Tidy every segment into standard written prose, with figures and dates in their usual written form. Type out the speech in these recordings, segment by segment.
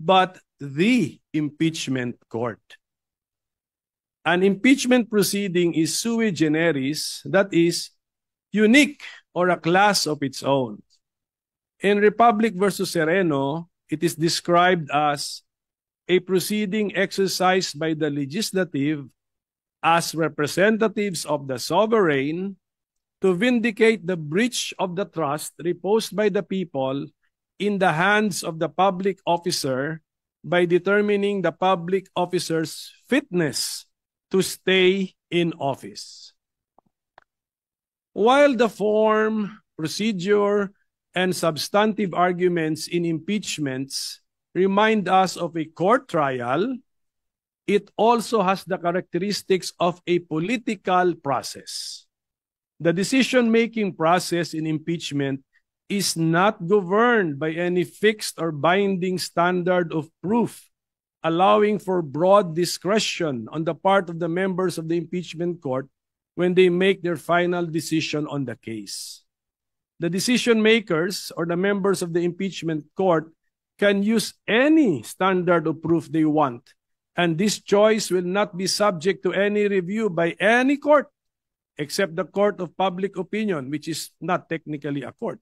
but the impeachment court. An impeachment proceeding is sui generis, that is, unique or a class of its own. In Republic versus Sereno, it is described as a proceeding exercised by the legislative as representatives of the sovereign to vindicate the breach of the trust reposed by the people in the hands of the public officer by determining the public officer's fitness to stay in office. While the form, procedure, and substantive arguments in impeachments remind us of a court trial, it also has the characteristics of a political process. The decision-making process in impeachment is not governed by any fixed or binding standard of proof, allowing for broad discretion on the part of the members of the impeachment court when they make their final decision on the case. The decision makers or the members of the impeachment court can use any standard of proof they want, and this choice will not be subject to any review by any court except the court of public opinion, which is not technically a court.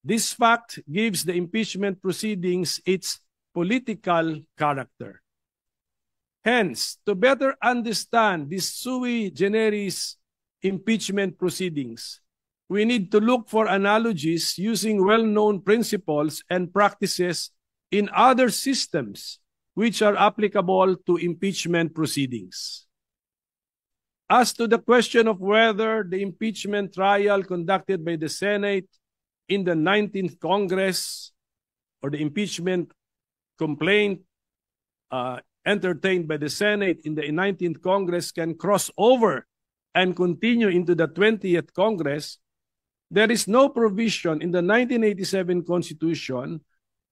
This fact gives the impeachment proceedings its political character. Hence, to better understand these sui generis impeachment proceedings, we need to look for analogies using well-known principles and practices in other systems which are applicable to impeachment proceedings. As to the question of whether the impeachment trial conducted by the Senate in the 19th Congress or the impeachment complaint entertained by the Senate in the 19th Congress can cross over and continue into the 20th Congress, there is no provision in the 1987 Constitution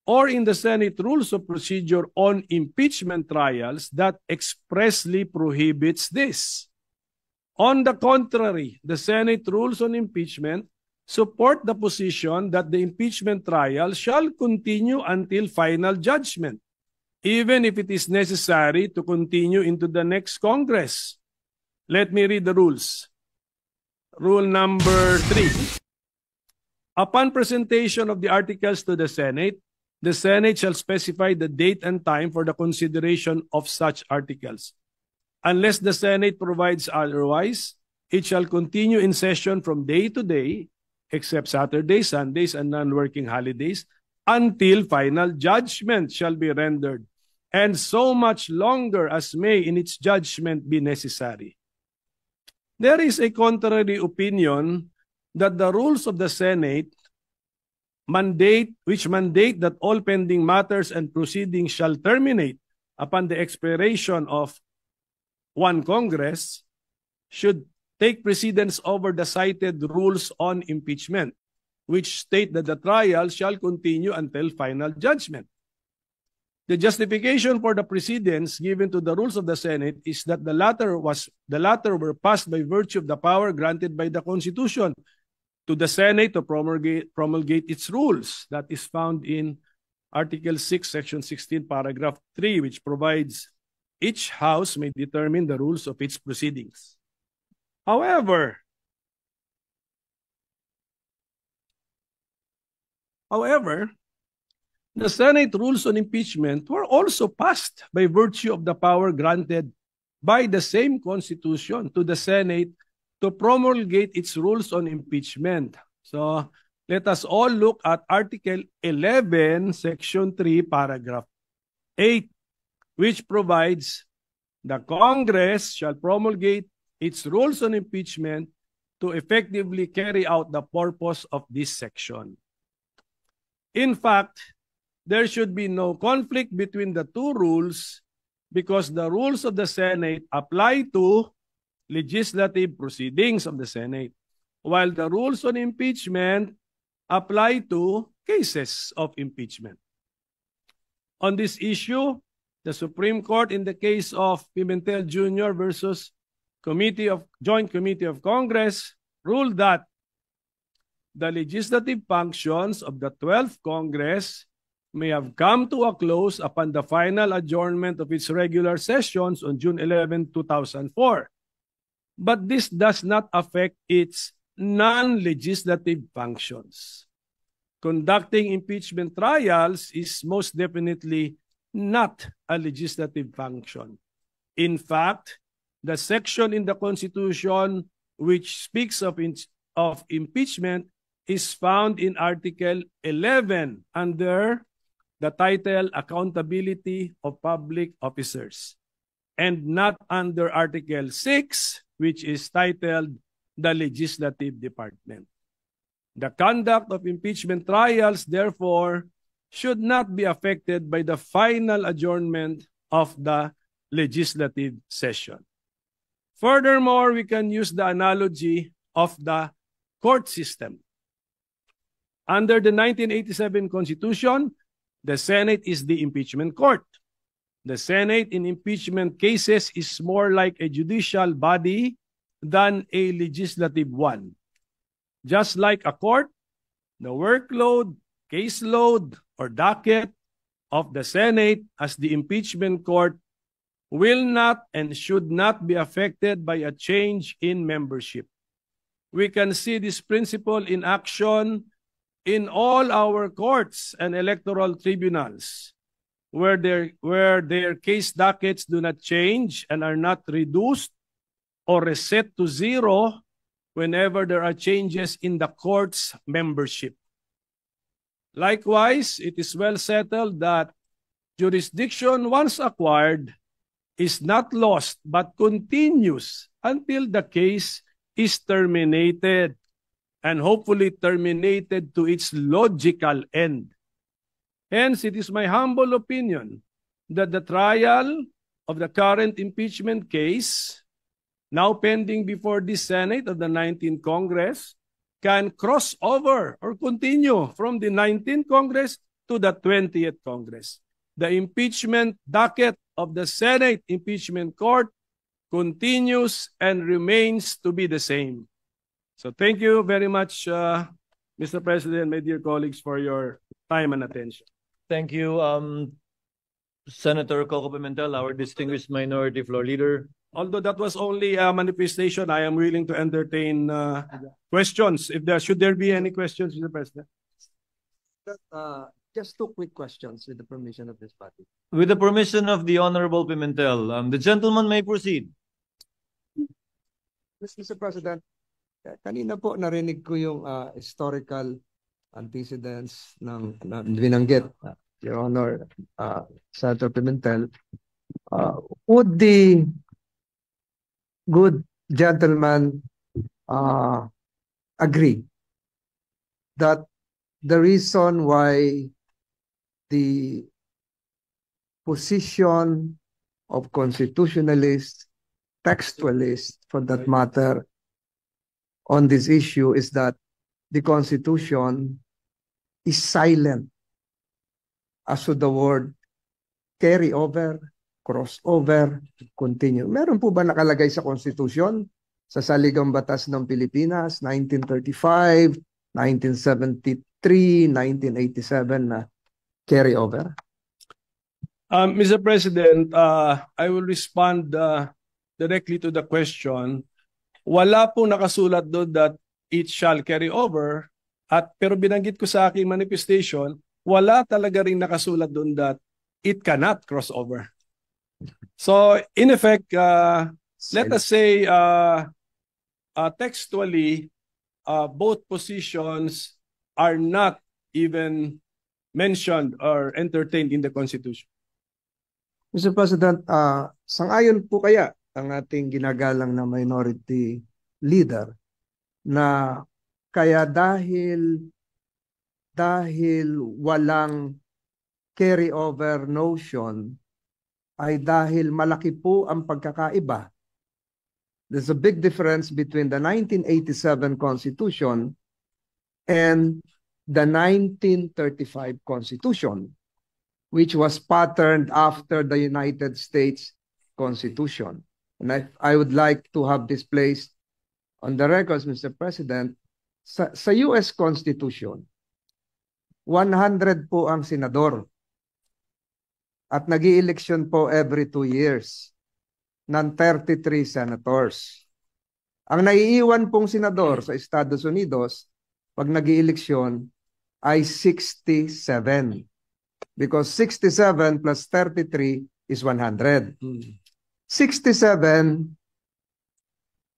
or in the Senate Rules of Procedure on impeachment trials that expressly prohibits this. On the contrary, the Senate Rules on Impeachment support the position that the impeachment trial shall continue until final judgment, even if it is necessary to continue into the next Congress. Let me read the rules. Rule number 3. Upon presentation of the articles to the Senate shall specify the date and time for the consideration of such articles. Unless the Senate provides otherwise, it shall continue in session from day to day, except Saturdays, Sundays, and non-working holidays, until final judgment shall be rendered, and so much longer as may in its judgment be necessary. There is a contrary opinion that the rules of the Senate which mandate that all pending matters and proceedings shall terminate upon the expiration of one Congress should take precedence over the cited rules on impeachment, which state that the trial shall continue until final judgment. The justification for the precedence given to the rules of the Senate is that the latter were passed by virtue of the power granted by the Constitution to the Senate to promulgate its rules. That is found in Article 6, Section 16, Paragraph 3, which provides each house may determine the rules of its proceedings. However, the Senate rules on impeachment were also passed by virtue of the power granted by the same Constitution to the Senate to promulgate its rules on impeachment. So let us all look at Article 11, Section 3, Paragraph 8, which provides the Congress shall promulgate its rules on impeachment to effectively carry out the purpose of this section. In fact, there should be no conflict between the two rules because the rules of the Senate apply to legislative proceedings of the Senate, while the rules on impeachment apply to cases of impeachment. On this issue, the Supreme Court in the case of Pimentel Jr. versus Joint Committee of Congress ruled that the legislative functions of the 12th Congress may have come to a close upon the final adjournment of its regular sessions on June 11, 2004. But this does not affect its non-legislative functions. Conducting impeachment trials is most definitely not a legislative function. In fact, the section in the Constitution which speaks of impeachment is found in Article 11 under the title Accountability of Public Officers, and not under Article 6, which is titled the Legislative Department. The conduct of impeachment trials, therefore, should not be affected by the final adjournment of the legislative session. Furthermore, we can use the analogy of the court system. Under the 1987 Constitution, the Senate is the impeachment court. The Senate in impeachment cases is more like a judicial body than a legislative one. Just like a court, the workload, caseload, or docket of the Senate as the impeachment court will not and should not be affected by a change in membership. We can see this principle in action in all our courts and electoral tribunals, where their case dockets do not change and are not reduced or reset to zero whenever there are changes in the court's membership. Likewise, it is well settled that jurisdiction once acquired is not lost but continues until the case is terminated, and hopefully terminated to its logical end. Hence, it is my humble opinion that the trial of the current impeachment case, now pending before the Senate of the 19th Congress, can cross over or continue from the 19th Congress to the 20th Congress. The impeachment docket of the Senate Impeachment Court continues and remains to be the same. So thank you very much, Mr. President, my dear colleagues, for your time and attention. Thank you, Senator Coco Pimentel, our distinguished minority floor leader. Although that was only a manifestation, I am willing to entertain questions. Should there be any questions, Mr. President? Just two quick questions with the permission of this body. With the permission of the Honorable Pimentel, the gentleman may proceed. Mr. President, kanina po narinig ko yung historical antecedents ng binanggit, Your Honor, Senator Pimentel. Would the good gentleman agree that the reason why the position of constitutionalists, textualists for that matter, on this issue is that the Constitution is silent as to the word carry over, crossover, continue. Meron po ba nakalagay sa Constitution, sa Saligang Batas ng Pilipinas, 1935, 1973, 1987 na carry over? Mr. President, I will respond directly to the question. Wala pong nakasulat doon that it shall carry over, pero binanggit ko sa aking manifestation, wala talaga rin nakasulat doon that it cannot cross over. So, in effect, let us say textually, both positions are not even mentioned or entertained in the Constitution. Mr. President, sangayon po kaya ang ating ginagalang na minority leader na kaya dahil walang carry over notion ay dahil malaki po ang pagkakaiba. There's a big difference between the 1987 Constitution and the 1935 Constitution, which was patterned after the United States Constitution. And I would like to have this placed on the records, Mr. President. Sa US Constitution, 100 po ang senador. At nag-i-eleksyon po every 2 years ng 33 senators. Ang naiiwan pong senador sa Estados Unidos pag nag-i-eleksyon ay 67. Because 67 plus 33 is 100. 67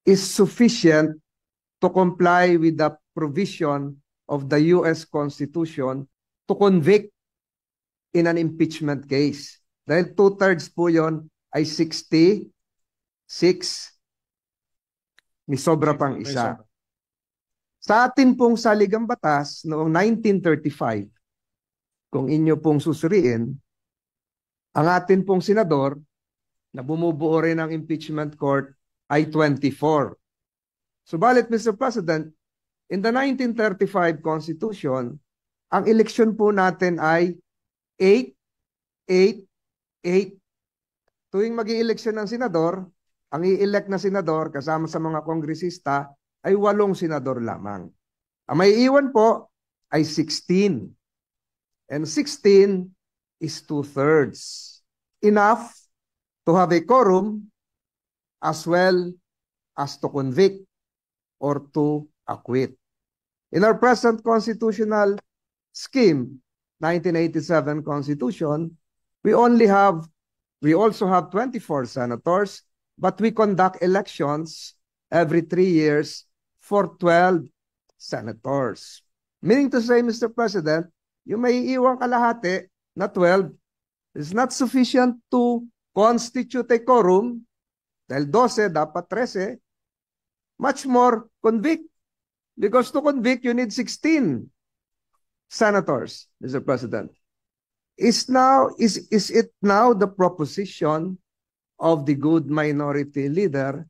is sufficient to comply with the provision of the U.S. Constitution to convict in an impeachment case. Dahil 2/3 po yon ay 66. May sobra pang isa. Sa atin pong saligang batas noong 1935, kung inyo pong susuriin, ang atin pong senador na bumubuo rin ng impeachment court ay 24. Subalit, Mr. President, in the 1935 Constitution, ang eleksyon po natin ay 8, 8, 8. Tuwing mag-i-eleksyon ng senador, ang i-elect na senador kasama sa mga kongresista ay 8 senador lamang. Ang may iwan po ay 16. And 16 is 2/3. Enough to have a quorum as well as to convict or to acquit. In our present constitutional scheme, 1987 Constitution, we also have 24 senators, but we conduct elections every 3 years for 12 senators. Meaning to say, Mr. President, yung may iwang kalahati na 12 is not sufficient to constitute a quorum, dahil 12, dapat 13, much more convict. Because to convict, you need 16 senators, Mr. President. Is it now the proposition of the good minority leader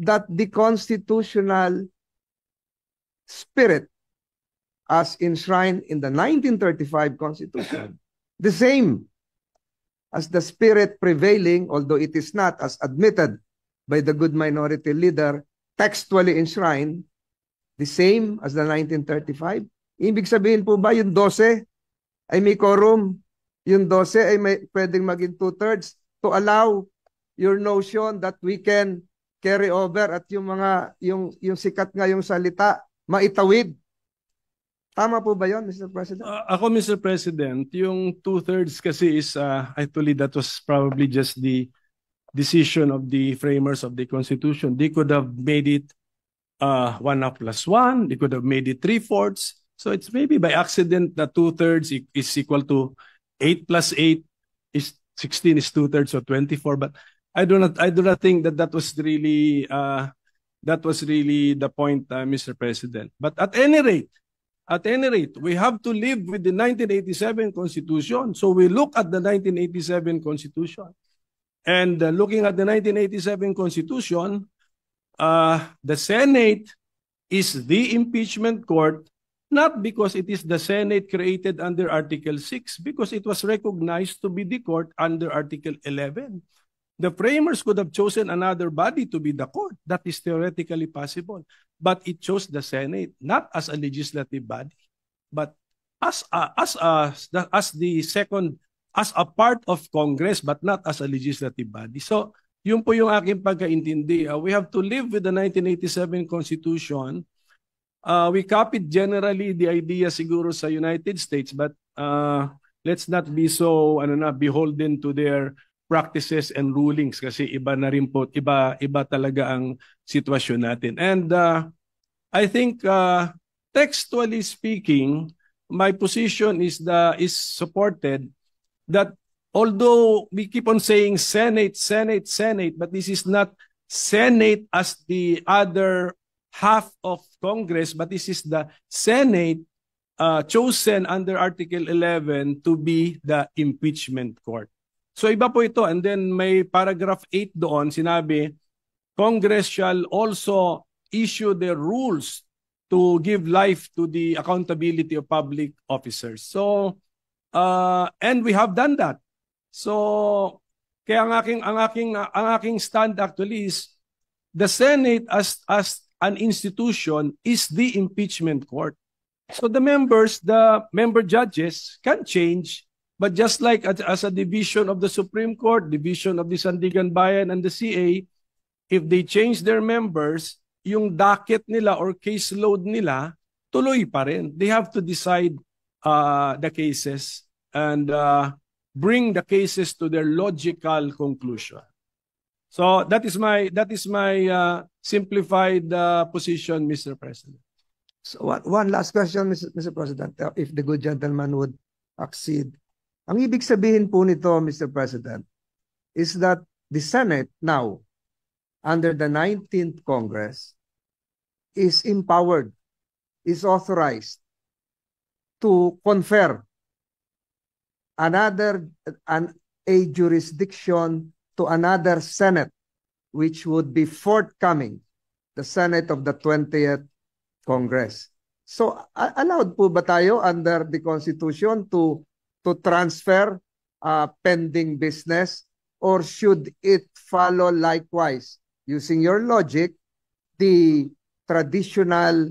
that the constitutional spirit as enshrined in the 1935 Constitution, the same as the spirit prevailing, although it is not as admitted by the good minority leader, textually enshrined, the same as the 1935? Ibig sabihin po ba yung 12 ay may quorum? Yung 12 ay pwedeng maging 2/3 to allow your notion that we can carry over at yung sikat nga yung salita, maitawid. Tama po ba yun, Mr. President? Ako, Mr. President, yung 2/3 kasi is actually that was probably just the decision of the framers of the Constitution. They could have made it 1+1. They could have made it 3/4. So it's maybe by accident that 2/3 is equal to 8 plus 8 is 16 is 2/3, so 24. But I do not think that was really the point, Mr. President. But at any rate, we have to live with the 1987 Constitution. So we look at the 1987 Constitution. And looking at the 1987 Constitution, the Senate is the impeachment court, not because it is the Senate created under Article 6, because it was recognized to be the court under Article 11. The framers could have chosen another body to be the court. That is theoretically possible. But it chose the Senate, not as a legislative body, but as a part of Congress, but not as a legislative body. So, yun po yung aking pagkaintindi. We have to live with the 1987 Constitution. We copied generally the idea siguro sa United States, but let's not be so beholden to their practices and rulings kasi iba na rin po, iba talaga ang sitwasyon natin. And I think textually speaking, my position is supported that although we keep on saying Senate, but this is not Senate as the other half of Congress, but this is the Senate chosen under Article 11 to be the impeachment court. So iba po ito. And then may paragraph 8 doon, sinabi, Congress shall also issue the rules to give life to the accountability of public officers. So, and we have done that. So, kaya ang aking stand actually is the Senate as an institution is the impeachment court. So the member judges can change, but just like as a division of the Supreme Court, division of the Sandigan Bayan and the CA, if they change their members, yung docket nila or caseload nila, tuloy pa rin. They have to decide the cases and bring the cases to their logical conclusion. So that is my simplified position, Mr. President. So one last question, Mr. President, if the good gentleman would accede. Ang ibig sabihin po nito, Mr. President, is that the Senate now, under the 19th Congress, is empowered, is authorized to confer a jurisdiction to another Senate, which would be forthcoming, the Senate of the 20th Congress. So allowed po ba tayo under the Constitution to transfer pending business, or should it follow likewise, using your logic, the traditional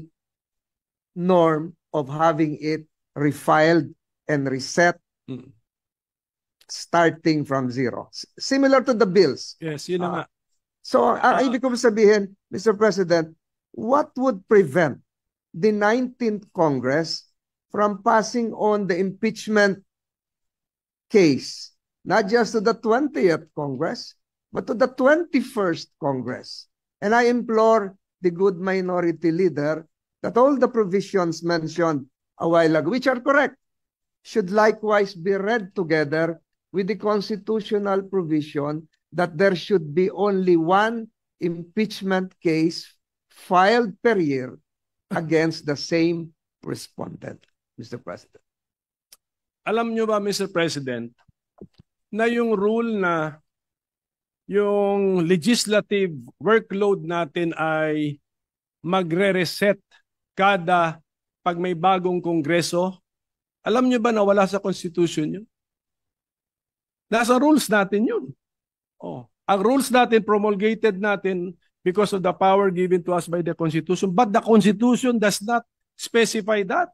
norm of having it refiled and reset starting from zero? Similar to the bills. Yes, yun na nga. So, ibig ko sabihin, Mr. President, what would prevent the 19th Congress from passing on the impeachment case, not just to the 20th Congress, but to the 21st Congress? And I implore the good minority leader that all the provisions mentioned a while ago, which are correct, should likewise be read together with the constitutional provision that there should be only one impeachment case filed per year against the same respondent, Mr. President. Alam nyo ba, Mr. President, na yung rule na yung legislative workload natin ay magre-reset kada pag may bagong kongreso? Alam nyo ba na wala sa Constitution yun? Nasa rules natin yun. Oh, ang rules natin, promulgated natin because of the power given to us by the Constitution. But the Constitution does not specify that.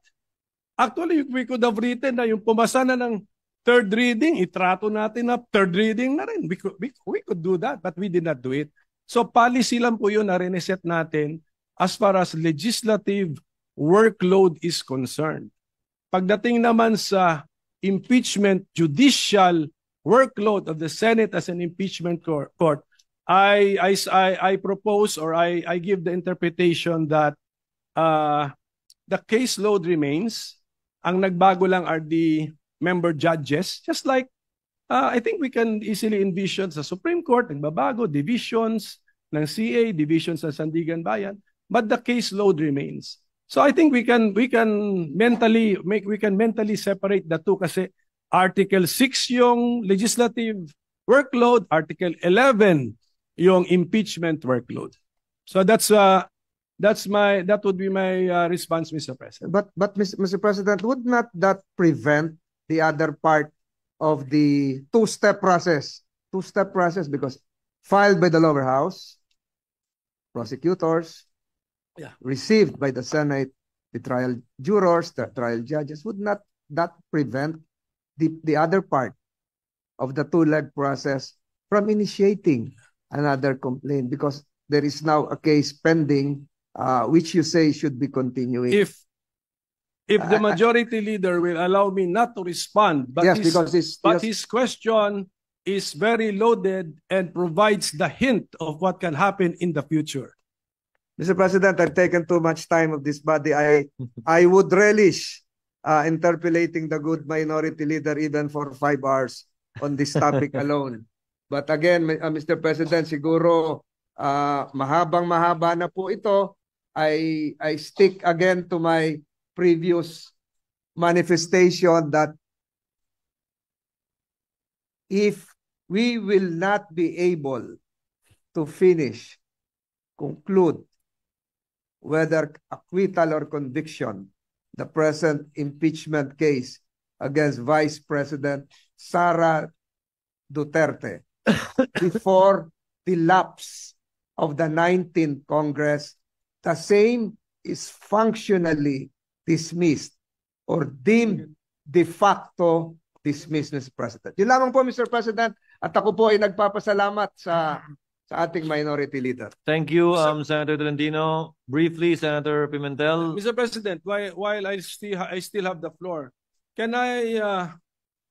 Actually, we could have written na yung pumasa na ng third reading, itrato natin na third reading na rin. We could do that, but we did not do it. So policy lang po yun na reset natin as far as legislative workload is concerned. Pagdating naman sa impeachment judicial workload of the Senate as an impeachment court, I propose, or I give the interpretation that the caseload remains. Ang nagbago lang are the member judges, just like I think we can easily envision sa Supreme Court, nagbabago, divisions ng CA, divisions ng Sandigan Bayan, but the caseload remains. So I think we can mentally separate the two, kasi Article 6 yung legislative workload, Article 11 yung impeachment workload. So that would be my response, Mr. President. But Mr. President, would not that prevent the other part of the two-step process? Two-step process, because filed by the lower house, prosecutors, received by the Senate, the trial jurors, the trial judges. Would not that prevent the other part of the two-leg process from initiating another complaint, because there is now a case pending, which you say should be continuing? If the majority leader will allow me not to respond, but yes, because his question is very loaded and provides the hint of what can happen in the future. Mr. President, I've taken too much time of this body. I would relish interpolating the good minority leader even for 5 hours on this topic alone. But again, Mr. President, siguro mahabang-mahaba na po ito. I stick again to my previous manifestation that if we will not be able to conclude whether acquittal or conviction, the present impeachment case against Vice President Sara Duterte before the lapse of the 19th Congress, the same is functionally dismissed or deemed de facto dismissed, Mr. President. Yun lamang po, Mr. President, at ako po ay nagpapasalamat sa ating minority leader. Thank you, Senator Tolentino. Briefly, Senator Pimentel. Mr. President, while I still have the floor, can I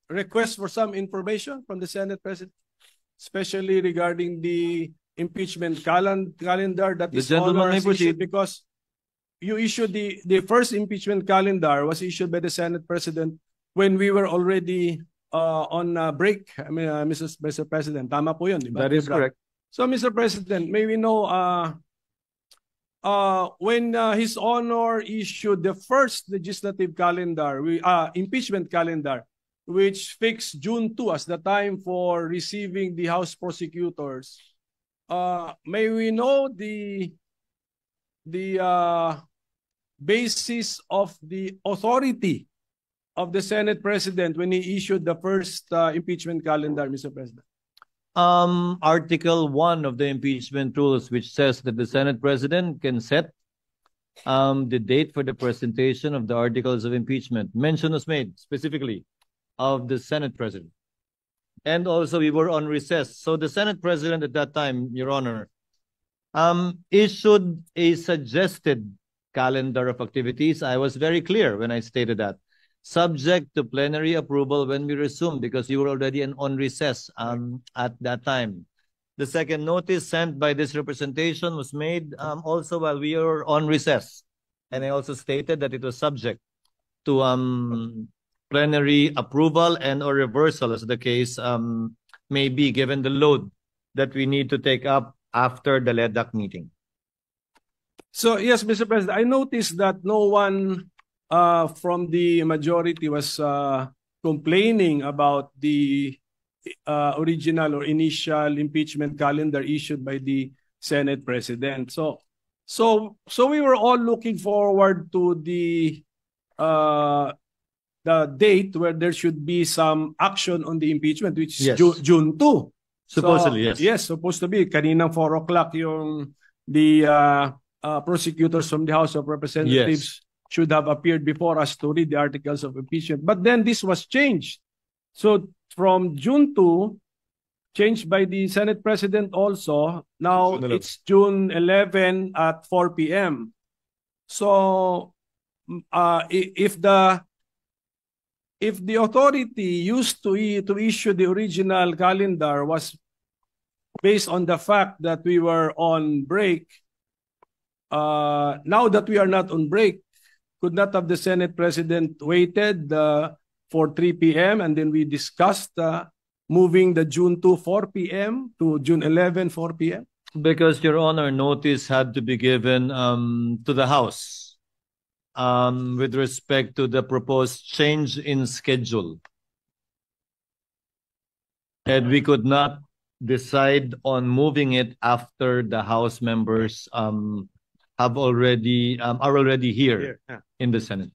request for some information from the Senate President, especially regarding the impeachment calendar that The is gentleman may issued, proceed. because you issued the first impeachment calendar was issued by the Senate President when we were already on break. I mean, Mr. President, tama po yun, di ba? That is correct. So, Mr. President, may we know when His Honor issued the first legislative calendar, impeachment calendar, which fixed June 2 as the time for receiving the House prosecutors, may we know the basis of the authority of the Senate President when he issued the first impeachment calendar, Mr. President? Article 1 of the impeachment rules, which says that the Senate President can set the date for the presentation of the articles of impeachment. Mention was made specifically of the Senate President. And also we were on recess. So the Senate President at that time, Your Honor, issued a suggested calendar of activities. I was very clear when I stated that. Subject to plenary approval when we resume, because you were already on recess at that time. The second notice sent by this representation was made also while we were on recess. And I also stated that it was subject to plenary approval and or reversal, as the case may be, given the load that we need to take up after the LEDAC meeting. So, yes, Mr. President, I noticed that no one from the majority was complaining about the original or initial impeachment calendar issued by the Senate President. So we were all looking forward to the date where there should be some action on the impeachment, which is Yes. June 2. Supposedly, yes. Yes, supposed to be. Kaninang 4 o'clock yung the prosecutors from the House of Representatives should have appeared before us to read the articles of impeachment. But then this was changed. So from June 2, changed by the Senate President also, now June 11. it's June 11 at 4 p.m. So if the authority used to issue the original calendar was based on the fact that we were on break, now that we are not on break, could not have the Senate President waited for 3 p.m. and then we discussed moving the June 2 4 p.m. to June 11 4 p.m.? Because, Your Honor, notice had to be given to the House with respect to the proposed change in schedule. And we could not decide on moving it after the House members are already here in the Senate.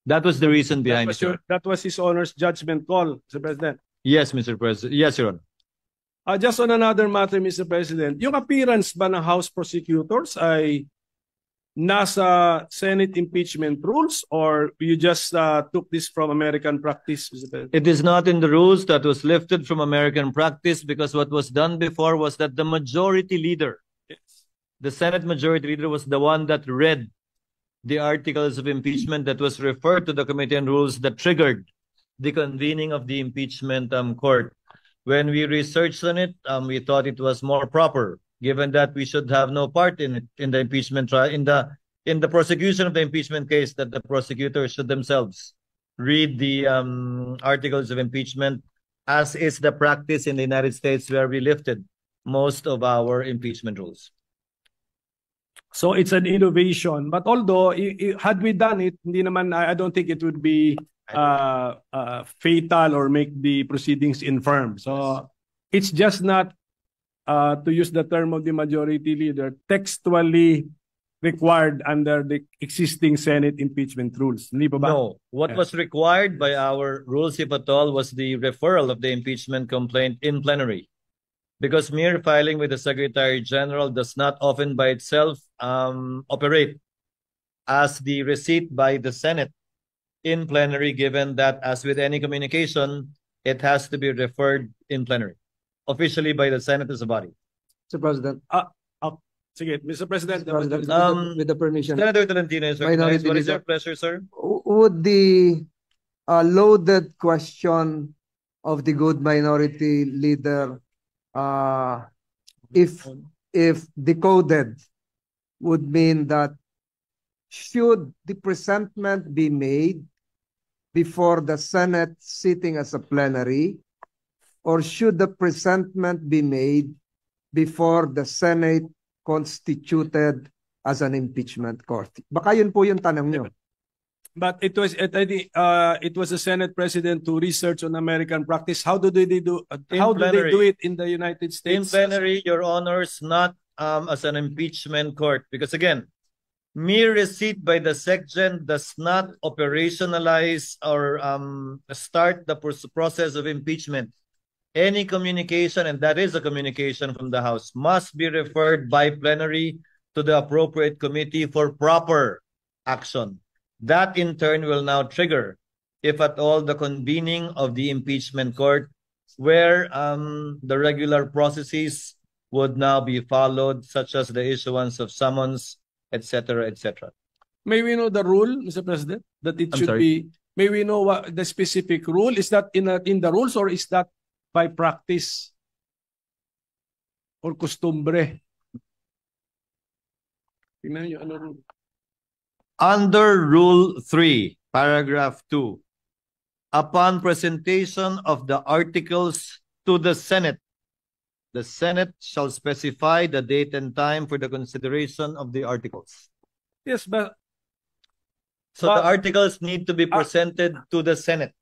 That was the reason behind it. That was His Honor's judgment call, Mr. President. Yes, Mr. President. Yes, Your Honor. Just on another matter, Mr. President, yung appearance ba ng House prosecutors ay nasa Senate impeachment rules or you just took this from American practice, Mr. President? It is not in the rules. That was lifted from American practice because what was done before was that the majority leader, the Senate majority leader, was the one that read the articles of impeachment that was referred to the Committee on Rules that triggered the convening of the impeachment court. When we researched on it, we thought it was more proper, given that we should have no part in it, in the impeachment trial, in the prosecution of the impeachment case, that the prosecutors should themselves read the articles of impeachment, as is the practice in the United States, where we lifted most of our impeachment rules. So it's an innovation. But although, had we done it, hindi naman, I don't think it would be fatal or make the proceedings infirm. So it's just not, to use the term of the majority leader, textually required under the existing Senate impeachment rules. Hindi pa ba? No. What was required by our rules, if at all, was the referral of the impeachment complaint in plenary. Because mere filing with the Secretary General does not often by itself operate as the receipt by the Senate in plenary, given that, as with any communication, it has to be referred in plenary, officially by the Senate as a body. Mr. President. Sige, Mr. President. Mr. President, with the permission. Senator Tolentino is recognized. What is your pleasure, sir? Would the loaded question of the good minority leader, if decoded, would mean that should the presentment be made before the Senate sitting as a plenary, or should the presentment be made before the Senate constituted as an impeachment court? Baka yun po yung tanong nyo. But it was the Senate President to research on American practice. How do they do it in the United States? In plenary, Your Honors, not as an impeachment court, because again, mere receipt by the SecGen does not operationalize or start the process of impeachment. Any communication, and that is a communication from the House, must be referred by plenary to the appropriate committee for proper action. That in turn will now trigger, if at all, the convening of the impeachment court, where the regular processes would now be followed, such as the issuance of summons, etc., etc. May we know the rule, Mr. President, that it should be? May we know what the specific rule is? That in the rules, or is that by practice or costumbre? Tingnan niyo ano rule. Under Rule 3, Paragraph 2, upon presentation of the articles to the Senate shall specify the date and time for the consideration of the articles. Yes, but the articles need to be presented to the Senate.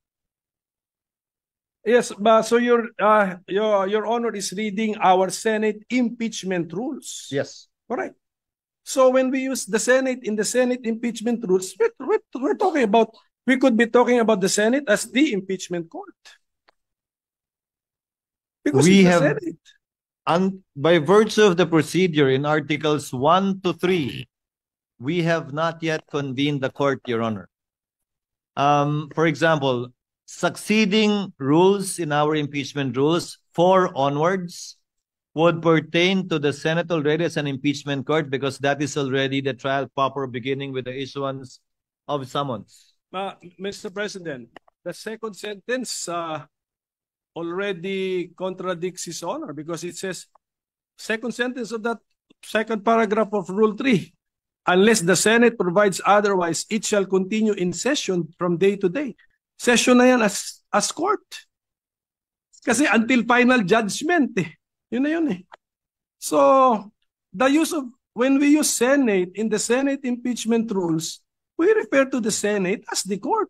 Yes, but so your Honor is reading our Senate impeachment rules. Yes. Correct. So when we use the Senate in the Senate impeachment rules, we're talking about, we could be talking about the Senate as the impeachment court. Because we it's the have, Senate. And by virtue of the procedure in Articles 1 to 3, we have not yet convened the court, Your Honor. For example, succeeding rules in our impeachment rules, 4 onwards, would pertain to the Senate already as an impeachment court, because that is already the trial proper, beginning with the issuance of summons. Mr. President, the second sentence already contradicts His Honor, because it says, second sentence of that second paragraph of Rule 3, unless the Senate provides otherwise, it shall continue in session from day to day. Session na yan as court. Kasi until final judgment eh. Yun na yun eh. So, the use of, when we use Senate in the Senate impeachment rules, we refer to the Senate as the court.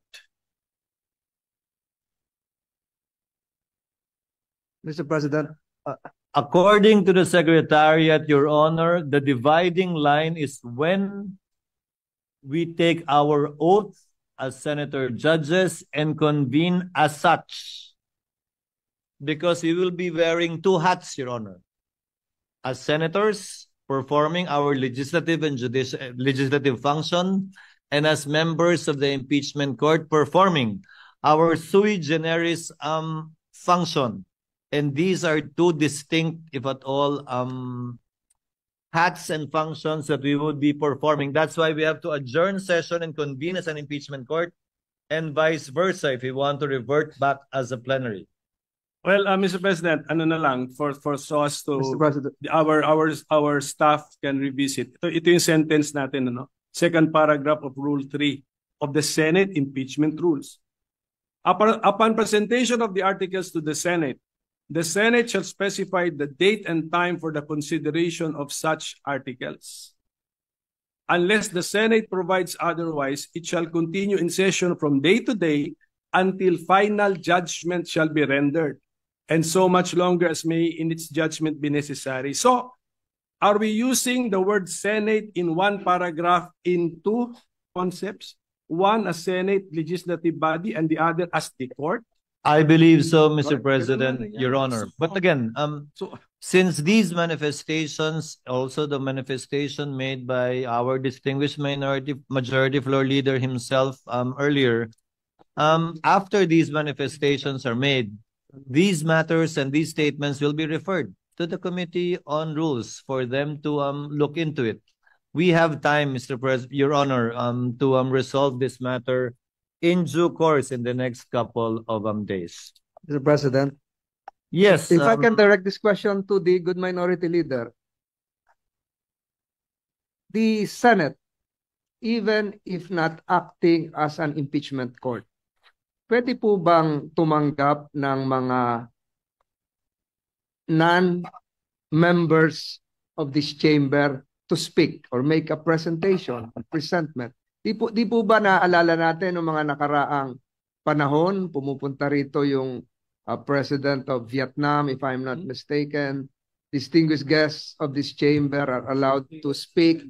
Mr. President. According to the Secretariat, Your Honor, the dividing line is when we take our oath as senator judges and convene as such. Because we will be wearing 2 hats, Your Honor. As senators, performing our legislative and legislative function, and as members of the impeachment court, performing our sui generis function. And these are 2 distinct, if at all, hats and functions that we would be performing. That's why we have to adjourn session and convene as an impeachment court, and vice versa if we want to revert back as a plenary. Well, Mr. President, ano na lang for so as to our staff can revisit. Ito yung sentence natin, ano? Second paragraph of Rule 3 of the Senate impeachment rules. Upon presentation of the articles to the Senate shall specify the date and time for the consideration of such articles. Unless the Senate provides otherwise, it shall continue in session from day to day until final judgment shall be rendered, and so much longer as may in its judgment be necessary. So, are we using the word Senate in one paragraph in 2 concepts? One as Senate legislative body and the other as the court? I believe so, Mr. President, Your Honor. But again, Since these manifestations, also the manifestation made by our distinguished majority floor leader himself earlier, after these manifestations are made, these matters and these statements will be referred to the Committee on Rules for them to look into it. We have time, Mr. President, Your Honor, to resolve this matter in due course in the next couple of days. Mr. President, Yes. if I can direct this question to the good minority leader. The Senate, even if not acting as an impeachment court, pwede po bang tumanggap ng mga non-members of this chamber to speak or make a presentation, a presentment? Di po ba naaalala natin ng mga nakaraang panahon, pumupunta rito yung President of Vietnam, if I'm not mistaken. Distinguished guests of this chamber are allowed to speak,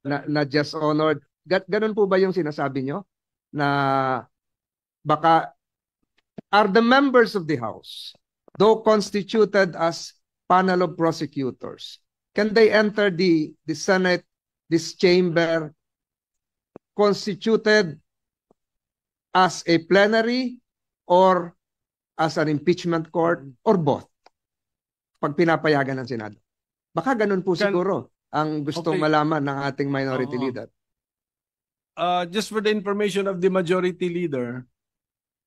not just honored. Ganun po ba yung sinasabi nyo? Na baka are the members of the House, though constituted as panel of prosecutors, can they enter the Senate, this chamber, constituted as a plenary or as an impeachment court or both? Pag pinapayagan ng Senado. Baka ganun po siguro ang gustong malaman ng ating minority leader. Just for the information of the majority leader,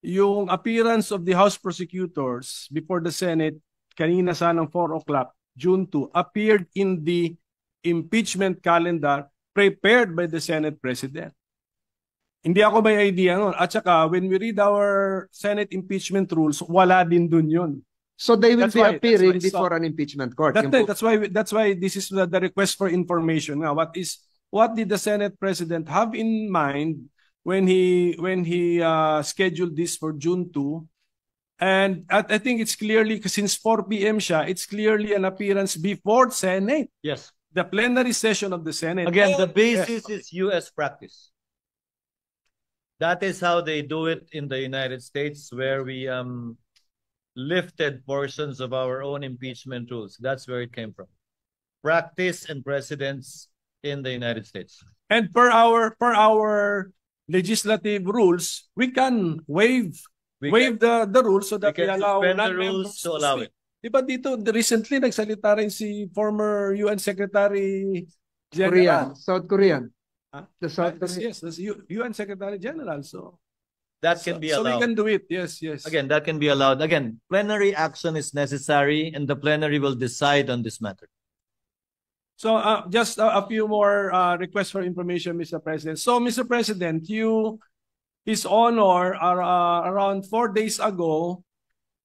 yung appearance of the House prosecutors before the Senate kanina sanang 4 o'clock, June 2, appeared in the impeachment calendar prepared by the Senate President. Hindi ako may idea nun. At saka, when we read our Senate impeachment rules, wala din dun yun. So they will be appearing before an impeachment court. That's why this is the request for information. Now, what did the Senate President have in mind when he scheduled this for June 2? And I think it's clearly, since 4 p.m. siya, it's clearly an appearance before Senate. Yes. The plenary session of the Senate. Again, the basis is U.S. practice. That is how they do it in the United States, where we lifted portions of our own impeachment rules. That's where it came from. Practice and precedents in the United States. And per our legislative rules, we can waive the rules so that we allow non-members to allow it. Diba dito, recently nagsalita rin si former UN Secretary Korean, General. South Korean. The South Korean. Yes, the UN Secretary General. So that can be allowed. So we can do it. Yes. Again, that can be allowed. Again, plenary action is necessary, and the plenary will decide on this matter. So just a few more requests for information, Mr. President. So, Mr. President, His Honor, around 4 days ago,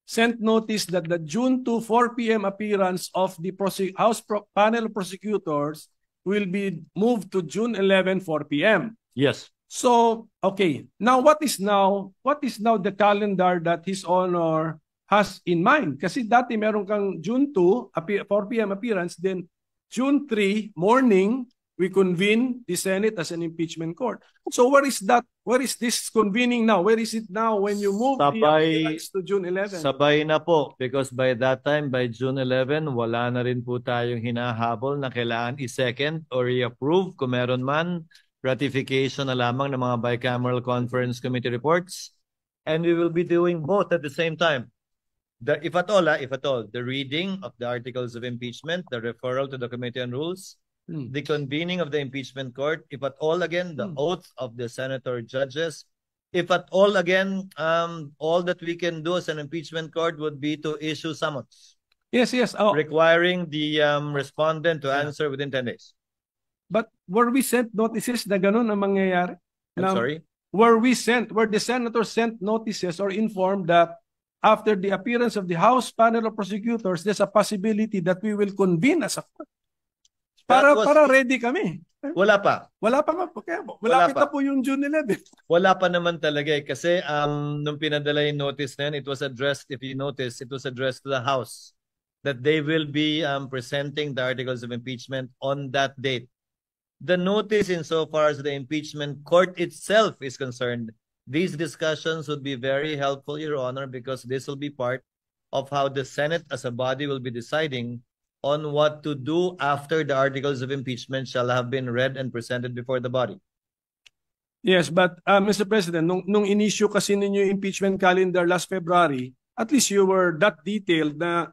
sent notice that the June 2, 4 p.m. appearance of the House panel of prosecutors will be moved to June 11, 4 p.m. Yes. So, okay. Now, what is now the calendar that His Honor has in mind? Kasi dati meron kang June 2, 4 p.m. appearance, then June 3, morning, we convene the Senate as an impeachment court. So where is that? Where is this convening now? Where is it now when you move the appearance to June 11? Sabay na po, because by that time, by June 11, wala na rin po tayong hinahabol na kailangan i-second or i-approve kung meron man, ratification na lamang ng mga bicameral conference committee reports. And we will be doing both at the same time. If at all, the reading of the articles of impeachment, the referral to the Committee on Rules, the convening of the impeachment court, if at all, again, the oath of the senator judges, if at all, again, all that we can do as an impeachment court would be to issue summons. Yes. Requiring the respondent to answer within 10 days. But were we sent notices na ganun ang mangyayari? I'm sorry? Were the senators sent notices or informed that after the appearance of the House panel of prosecutors, there's a possibility that we will convene as a court? Para ready kami. Wala pa. Wala pa nga. Malapit na po yung June 11. Wala pa naman talaga eh. Kasi nung pinadala yung notice na yun, it was addressed, if you notice, it was addressed to the House that they will be presenting the articles of impeachment on that date. The notice, insofar as the impeachment court itself is concerned, these discussions would be very helpful, Your Honor, because this will be part of how the Senate as a body will be deciding on what to do after the articles of impeachment shall have been read and presented before the body. Yes, but Mr. President, nung in-issue kasi ninyo yung impeachment calendar last February, at least you were that detailed na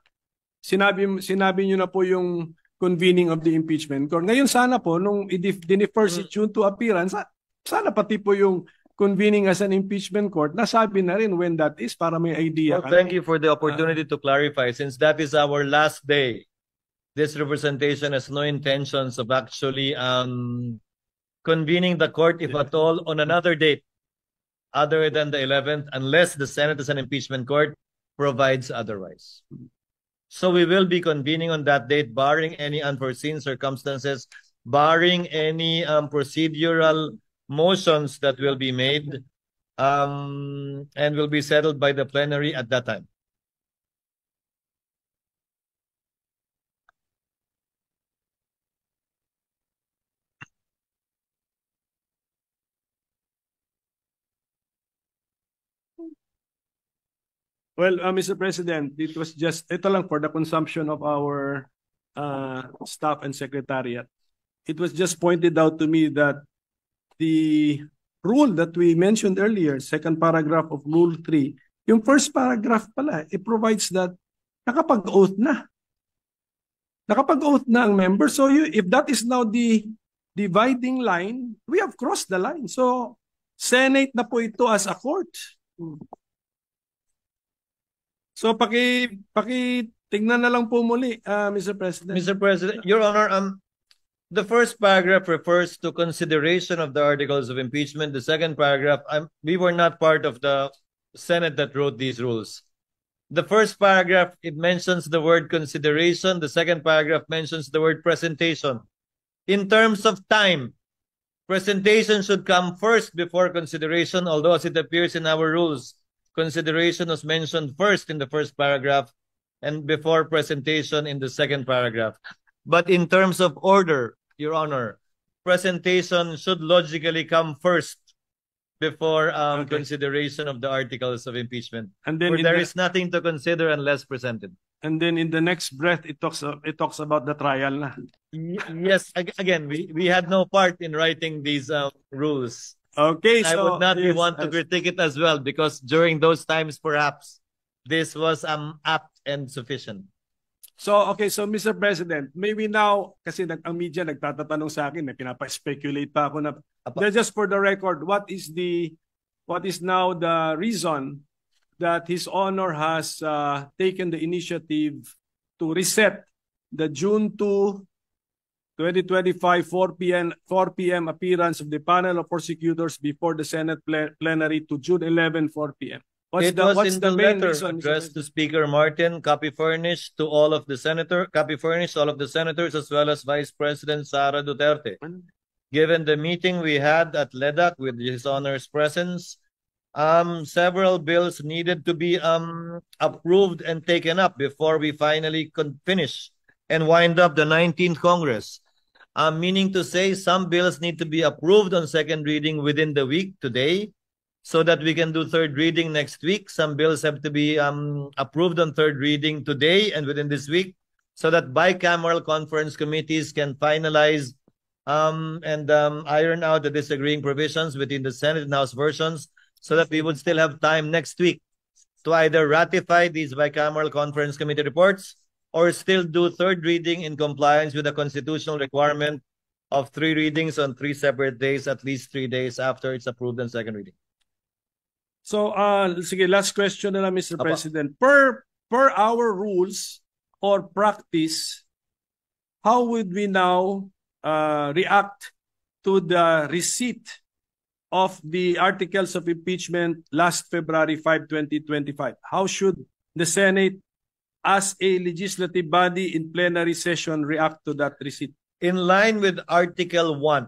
sinabi nyo na po yung convening of the impeachment court. Ngayon sana po, nung i-defer si June to appearance, sana pati po yung convening as an impeachment court, nasabi na rin when that is para may idea. Well, thank you for the opportunity to clarify. Since that is our last day, this representation has no intentions of actually convening the court, if at all, on another date other than the 11th, unless the Senate as an impeachment court provides otherwise. So we will be convening on that date, barring any unforeseen circumstances, barring any procedural motions that will be made, and will be settled by the plenary at that time. Well, Mr. President, it was just, ito lang for the consumption of our staff and secretariat. It was just pointed out to me that the rule that we mentioned earlier, second paragraph of Rule 3, yung first paragraph pala, it provides that nakapag-oath na. Nakapag-oath na ang member. So if that is now the dividing line, we have crossed the line. So Senate na po ito as a court. So tingnan na lang po muli, Mr. President. Mr. President, Your Honor, the first paragraph refers to consideration of the articles of impeachment. The second paragraph, we were not part of the Senate that wrote these rules. The first paragraph, it mentions the word consideration. The second paragraph mentions the word presentation. In terms of time, presentation should come first before consideration, although as it appears in our rules, consideration was mentioned first in the first paragraph and before presentation in the second paragraph. But in terms of order, Your Honor, presentation should logically come first before consideration of the articles of impeachment. And then there is nothing to consider unless presented. And then in the next breath, it talks about the trial na. Yes, again, we had no part in writing these rules. Okay, I would not want to critique it as well because during those times, perhaps, this was apt and sufficient. So, okay, so Mr. President, maybe now, kasi ang media nagtatatanong sa akin, pinapa-speculate pa ako na, just for the record, what is now the reason that His Honor has taken the initiative to reset the June 2, 2025 4 p.m. appearance of the panel of prosecutors before the Senate plenary to June 11, 4 p.m. What's the main reason addressed to Speaker Martin, copy furnished to all of the senators as well as Vice President Sara Duterte. Given the meeting we had at LEDAC with His Honor's presence, several bills needed to be approved and taken up before we finally finish and wind up the 19th Congress. Meaning to say some bills need to be approved on second reading within the week today so that we can do third reading next week. Some bills have to be approved on third reading today and within this week so that bicameral conference committees can finalize and iron out the disagreeing provisions within the Senate and House versions so that we would still have time next week to either ratify these bicameral conference committee reports or still do third reading in compliance with the constitutional requirement of 3 readings on 3 separate days, at least 3 days after it's approved on second reading. So, sige, last question na lang, Mr. President. Per our rules or practice, how would we now react to the receipt of the articles of impeachment last February 5, 2025? How should the Senate as a legislative body in plenary session react to that receipt? In line with Article 1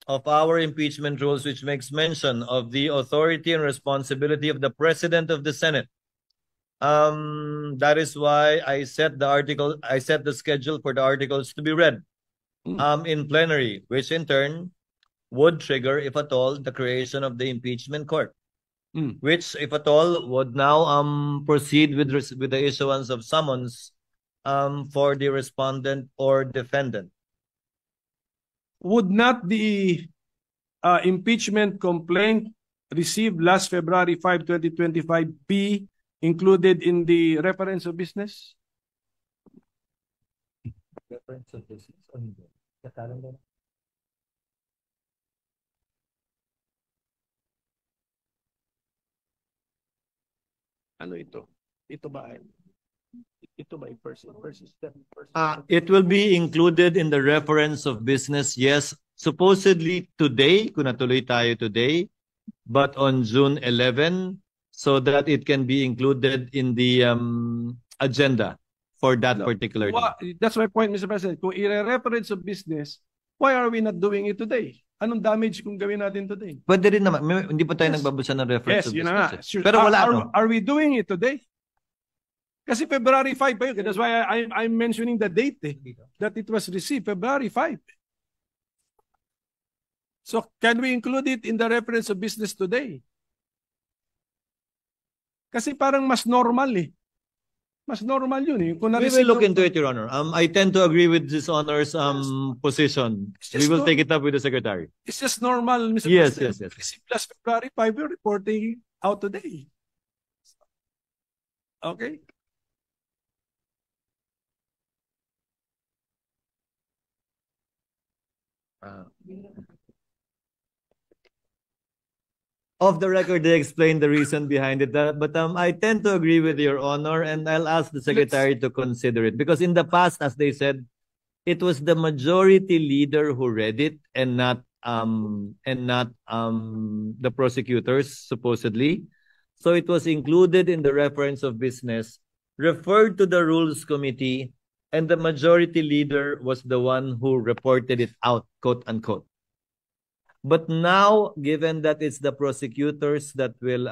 of our impeachment rules, which makes mention of the authority and responsibility of the President of the Senate, that is why I set the schedule for the articles to be read in plenary, which in turn would trigger, if at all, the creation of the impeachment court. which, if at all, would now proceed with the issuance of summons for the respondent or defendant. Would not the impeachment complaint received last February 5, 2025 be included in the reference of business? Reference of business on the calendar. Ano ito? Ito ba ay person? It will be included in the reference of business, yes. Supposedly today, kung natuloy tayo today, but on June 11, so that it can be included in the agenda for that particular day. That's my point, Mr. President. Kung i-reference of business, why are we not doing it today? Anong damage kung gawin natin today? Pwede rin naman. Hindi pa tayo nagbabasa ng reference of yun business. na nga. Pero wala. Are we doing it today? Kasi February 5 pa yun. That's why I'm mentioning the date that it was received, February 5. So can we include it in the reference of business today? Kasi parang mas normal eh. Mas normal yun eh. Kung we will look into it, Your Honor. I tend to agree with this Honor's position. We will take it up with the Secretary. It's just normal, Mr. Yes, President. yes. Plus February 5, we're reporting out today. Okay? Off the record, they explained the reason behind it. But I tend to agree with Your Honor, and I'll ask the Secretary to consider it. Because in the past, as they said, it was the majority leader who read it and not the prosecutors, supposedly. So it was included in the reference of business, referred to the Rules Committee, and the majority leader was the one who reported it out, quote unquote. But now, given that it's the prosecutors that will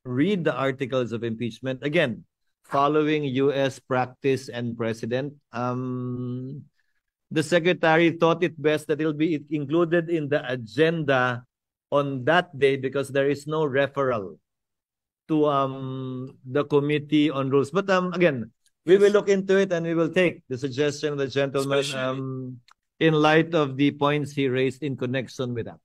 read the articles of impeachment, again, following U.S. practice and precedent, the Secretary thought it best that it'll be included in the agenda on that day because there is no referral to the Committee on Rules. But again, we will look into it and we will take the suggestion of the gentleman in light of the points he raised in connection with that.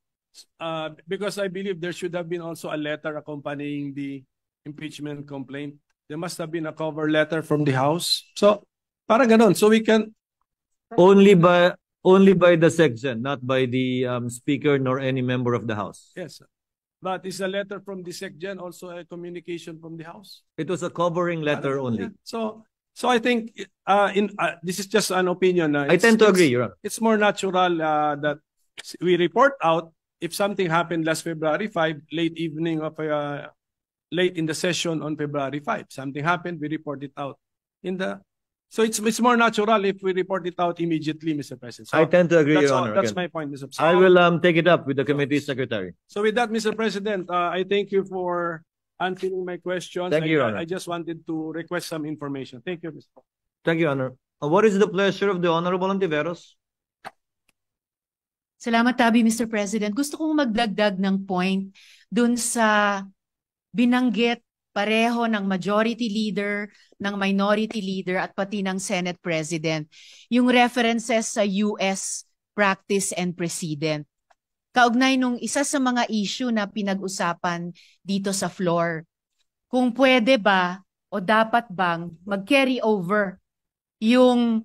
Because I believe there should have been also a letter accompanying the impeachment complaint. There must have been a cover letter from the House. So, parang ganon. So we can... Only by the section, not by the Speaker nor any member of the House. Yes. But is a letter from the SecGen also a communication from the House? It was a covering letter only. Yeah. So I think this is just an opinion. I tend to agree, Your Honor. It's more natural that we report out if something happened last February 5, late evening of late in the session on February 5. Something happened, we report it out so it's more natural if we report it out immediately, Mr. President. So I tend to agree, Your Honor. That's my point, Mr. President. I will take it up with the committee secretary. So with that, Mr. President, I thank you for answering my questions. Thank you, Your Honor. I just wanted to request some information. Thank you, Mr. Thank you, Your Honor. What is the pleasure of the Honorable Ontiveros? Salamat, Tabi, Mr. President. Gusto kong magdagdag ng point dun sa binanggit pareho ng majority leader, ng minority leader, at pati ng Senate President. Yung references sa US practice and precedent. Kaugnay nung isa sa mga issue na pinag-usapan dito sa floor. Kung pwede ba o dapat bang mag-carry over yung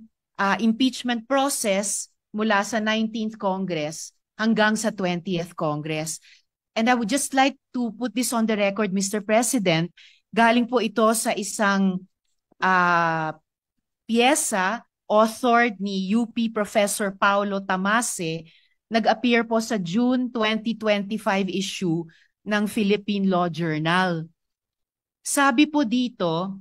impeachment process mula sa 19th Congress hanggang sa 20th Congress. And I would just like to put this on the record, Mr. President. Galing po ito sa isang piyesa authored ni UP Professor Paulo Tamase. Nag-appear po sa June 2025 issue ng Philippine Law Journal. Sabi po dito,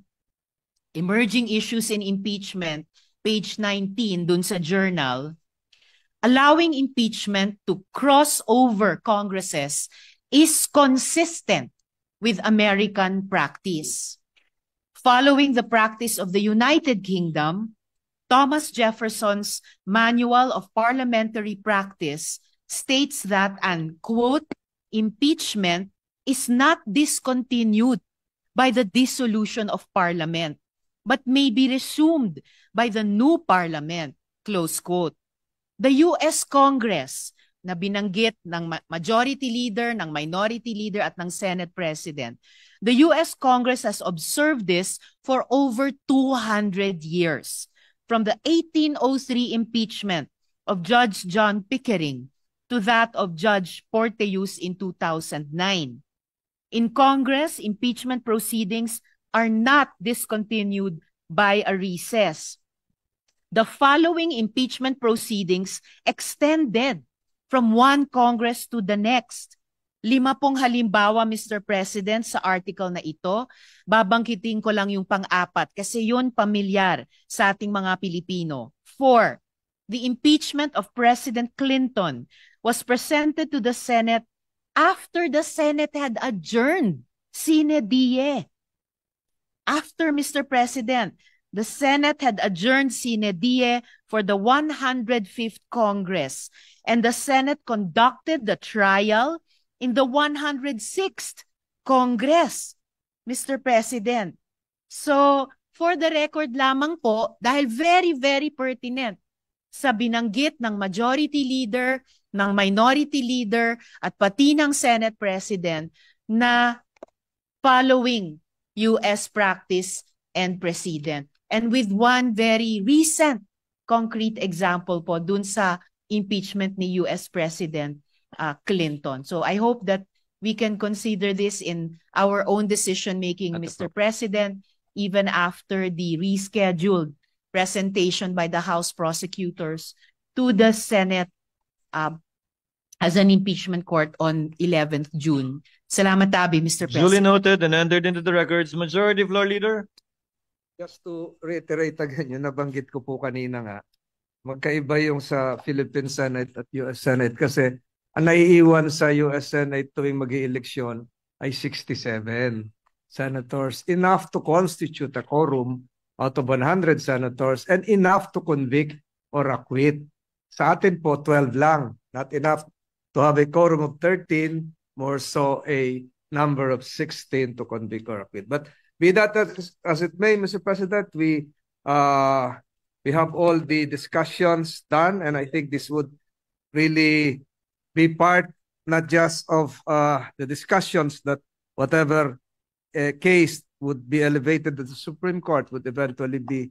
Emerging Issues in Impeachment, page 19 dun sa journal, allowing impeachment to cross over Congresses is consistent with American practice. Following the practice of the United Kingdom, Thomas Jefferson's Manual of Parliamentary Practice states that an, quote, impeachment is not discontinued by the dissolution of Parliament, but may be resumed by the new Parliament, close quote. The US Congress, na binanggit ng majority leader, ng minority leader at ng Senate President, the US Congress has observed this for over 200 years, from the 1803 impeachment of Judge John Pickering to that of Judge Porteus in 2009. In Congress, impeachment proceedings are not discontinued by a recess. The following impeachment proceedings extended from one Congress to the next. 5 pong halimbawa, Mr. President, sa article na ito. Babangkitin ko lang yung pang-apat kasi yun pamilyar sa ating mga Pilipino. 4. The impeachment of President Clinton was presented to the Senate after the Senate had adjourned sine die. After, Mr. President, the Senate had adjourned sine die for the 105th Congress, and the Senate conducted the trial in the 106th Congress, Mr. President. So, for the record lamang po, dahil very, very pertinent sa binanggit ng majority leader, ng minority leader, at pati ng Senate President na following US practice and precedent. And with one very recent concrete example po dun sa impeachment ni US President Clinton. So I hope that we can consider this in our own decision-making, Mr. President, even after the rescheduled presentation by the House prosecutors to the Senate as an impeachment court on 11th June. Salamat tabi, Mr. President. Duly noted and entered into the records. Majority Floor Leader. Just to reiterate again, yung nabanggit ko po kanina nga, magkaiba yung sa Philippine Senate at US Senate kasi ang naiiwan sa US Senate tuwing mag-ieleksyon ay 67 senators, enough to constitute a quorum out of 100 senators and enough to convict or acquit. Sa atin po, 12 lang. Not enough to have a quorum of 13, more so a number of 16 to convict or acquit. But be that as it may, Mr. President, we have all the discussions done, and I think this would really be part not just of the discussions that whatever case would be elevated to the Supreme Court would eventually be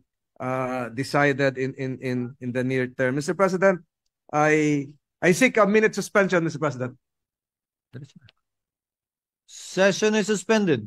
decided in the near term. Mr. President, I seek a minute suspension, Mr. President. Session is suspended.